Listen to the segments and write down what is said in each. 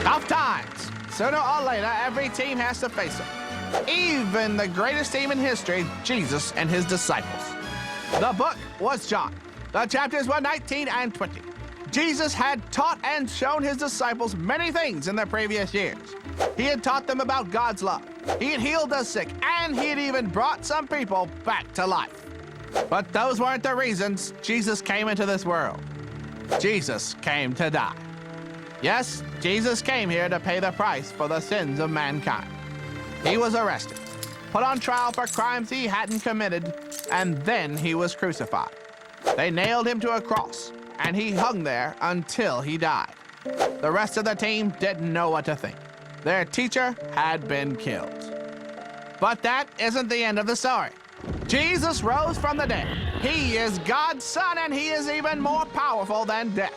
Tough times. Sooner or later, every team has to face them. Even the greatest team in history, Jesus and his disciples. The book was John. The chapters were 19 and 20. Jesus had taught and shown his disciples many things in the previous years. He had taught them about God's love. He had healed the sick, and he had even brought some people back to life. But those weren't the reasons Jesus came into this world. Jesus came to die. Yes, Jesus came here to pay the price for the sins of mankind. He was arrested, put on trial for crimes he hadn't committed, and then he was crucified. They nailed him to a cross, and he hung there until he died. The rest of the team didn't know what to think. Their teacher had been killed. But that isn't the end of the story. Jesus rose from the dead. He is God's Son, and he is even more powerful than death.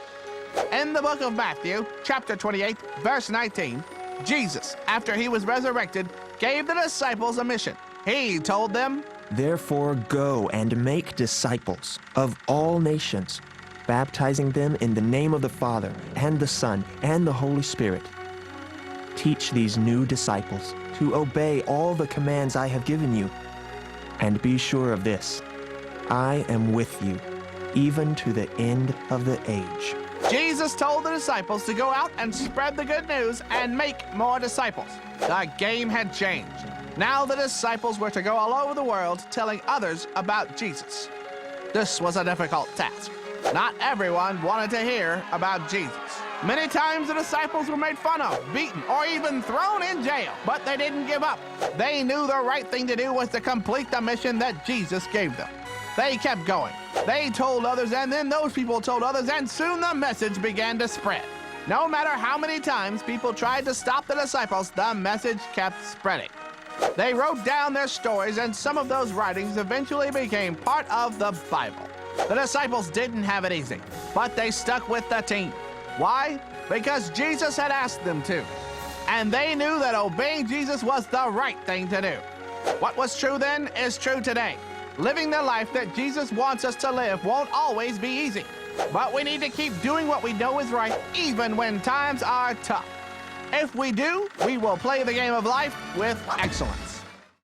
In the book of Matthew, chapter 28, verse 19, Jesus, after he was resurrected, gave the disciples a mission. He told them, "Therefore go and make disciples of all nations, baptizing them in the name of the Father and the Son and the Holy Spirit. Teach these new disciples to obey all the commands I have given you. And be sure of this, I am with you, even to the end of the age." Jesus told the disciples to go out and spread the good news and make more disciples. The game had changed. Now the disciples were to go all over the world telling others about Jesus. This was a difficult task. Not everyone wanted to hear about Jesus. Many times the disciples were made fun of, beaten, or even thrown in jail, but they didn't give up. They knew the right thing to do was to complete the mission that Jesus gave them. They kept going. They told others, and then those people told others, and soon the message began to spread. No matter how many times people tried to stop the disciples, the message kept spreading. They wrote down their stories, and some of those writings eventually became part of the Bible. The disciples didn't have it easy, but they stuck with the team. Why? Because Jesus had asked them to. And they knew that obeying Jesus was the right thing to do. What was true then is true today. Living the life that Jesus wants us to live won't always be easy. But we need to keep doing what we know is right, even when times are tough. If we do, we will play the game of life with excellence.